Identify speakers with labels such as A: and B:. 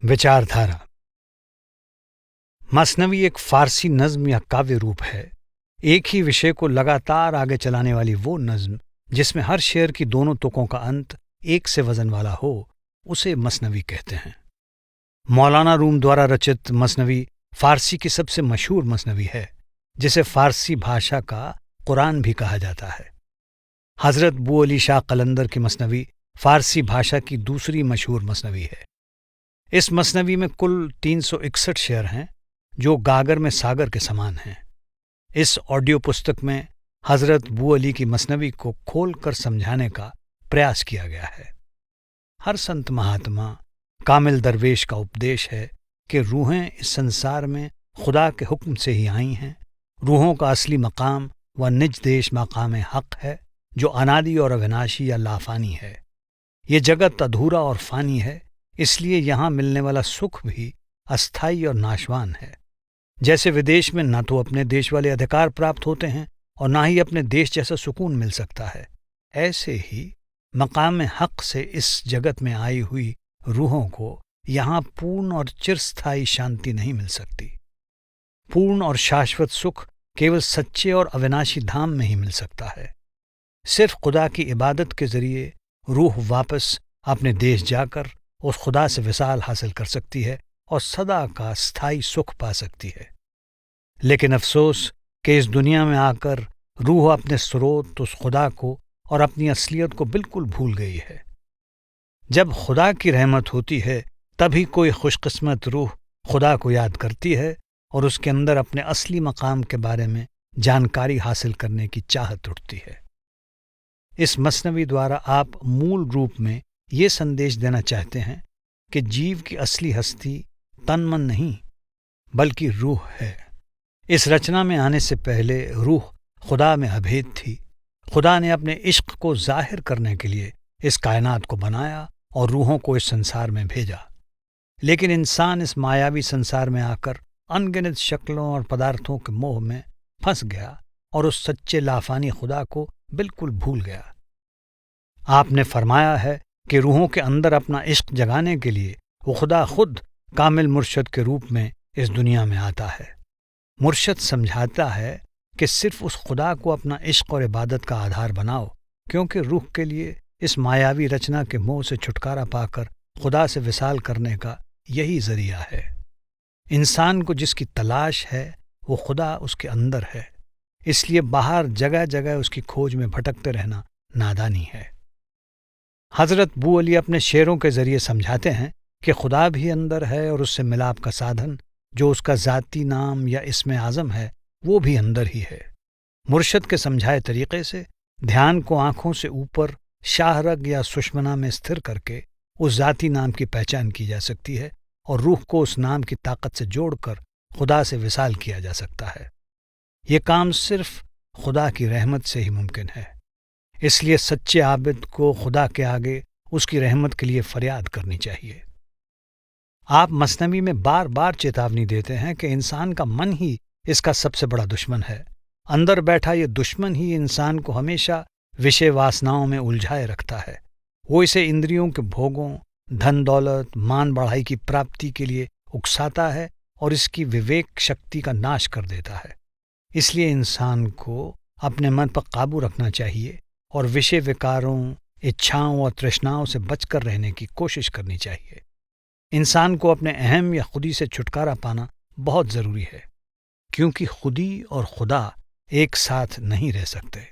A: विचारधारा। मसनवी एक फारसी नज्म या काव्य रूप है। एक ही विषय को लगातार आगे चलाने वाली वो नज्म जिसमें हर शेर की दोनों तुकों का अंत एक से वजन वाला हो, उसे मसनवी कहते हैं। मौलाना रूम द्वारा रचित मसनवी फारसी की सबसे मशहूर मसनवी है, जिसे फारसी भाषा का कुरान भी कहा जाता है। हजरत बू अली शाह कलंदर की मसनवी फारसी भाषा की दूसरी मशहूर मसनवी है। इस मसनवी में कुल 361 शेर हैं, जो गागर में सागर के समान हैं। इस ऑडियो पुस्तक में हजरत बू अली की मसनवी को खोलकर समझाने का प्रयास किया गया है। हर संत महात्मा कामिल दरवेश का उपदेश है कि रूहें इस संसार में खुदा के हुक्म से ही आई हैं। रूहों का असली मकाम व निज देश मकाम हक है, जो अनादि और अविनाशी या लाफानी है। ये जगत अधूरा और फानी है, इसलिए यहाँ मिलने वाला सुख भी अस्थायी और नाशवान है। जैसे विदेश में न तो अपने देश वाले अधिकार प्राप्त होते हैं और ना ही अपने देश जैसा सुकून मिल सकता है, ऐसे ही मकाम हक से इस जगत में आई हुई रूहों को यहाँ पूर्ण और चिरस्थायी शांति नहीं मिल सकती। पूर्ण और शाश्वत सुख केवल सच्चे और अविनाशी धाम में ही मिल सकता है। सिर्फ खुदा की इबादत के जरिए रूह वापस अपने देश जाकर उस खुदा से विसाल हासिल कर सकती है और सदा का स्थायी सुख पा सकती है। लेकिन अफसोस कि इस दुनिया में आकर रूह अपने स्रोत उस खुदा को और अपनी असलियत को बिल्कुल भूल गई है। जब खुदा की रहमत होती है, तभी कोई खुशकिस्मत रूह खुदा को याद करती है और उसके अंदर अपने असली मकाम के बारे में जानकारी हासिल करने की चाहत उठती है। इस मसनवी द्वारा आप मूल रूप में ये संदेश देना चाहते हैं कि जीव की असली हस्ती तन मन नहीं बल्कि रूह है। इस रचना में आने से पहले रूह खुदा में अभेद थी। खुदा ने अपने इश्क को जाहिर करने के लिए इस कायनात को बनाया और रूहों को इस संसार में भेजा। लेकिन इंसान इस मायावी संसार में आकर अनगिनत शक्लों और पदार्थों के मोह में फंस गया और उस सच्चे लाफानी खुदा को बिल्कुल भूल गया। आपने फरमाया है कि रूहों के अंदर अपना इश्क जगाने के लिए वो खुदा खुद कामिल मुर्शद के रूप में इस दुनिया में आता है। मुर्शद समझाता है कि सिर्फ उस खुदा को अपना इश्क और इबादत का आधार बनाओ, क्योंकि रूह के लिए इस मायावी रचना के मोह से छुटकारा पाकर खुदा से विसाल करने का यही जरिया है। इंसान को जिसकी तलाश है वो खुदा उसके अंदर है, इसलिए बाहर जगह जगह उसकी खोज में भटकते रहना नादानी है। हजरत बू अली अपने शेरों के जरिए समझाते हैं कि खुदा भी अंदर है और उससे मिलाप का साधन जो उसका ज़ाती नाम या इस्म आज़म है, वो भी अंदर ही है। मुर्शद के समझाए तरीके से ध्यान को आंखों से ऊपर शाहरग या सुषमना में स्थिर करके उस ज़ाती नाम की पहचान की जा सकती है और रूह को उस नाम की ताकत से जोड़कर खुदा से विसाल किया जा सकता है। ये काम सिर्फ खुदा की रहमत से ही मुमकिन है। इसलिए सच्चे आबिद को खुदा के आगे उसकी रहमत के लिए फरियाद करनी चाहिए। आप मसनवी में बार बार चेतावनी देते हैं कि इंसान का मन ही इसका सबसे बड़ा दुश्मन है। अंदर बैठा ये दुश्मन ही इंसान को हमेशा विषय वासनाओं में उलझाए रखता है। वो इसे इंद्रियों के भोगों, धन दौलत, मान बढ़ाई की प्राप्ति के लिए उकसाता है और इसकी विवेक शक्ति का नाश कर देता है। इसलिए इंसान को अपने मन पर काबू रखना चाहिए और विषय विकारों, इच्छाओं और तृष्णाओं से बचकर रहने की कोशिश करनी चाहिए। इंसान को अपने अहम या खुदी से छुटकारा पाना बहुत ज़रूरी है, क्योंकि खुदी और खुदा एक साथ नहीं रह सकते।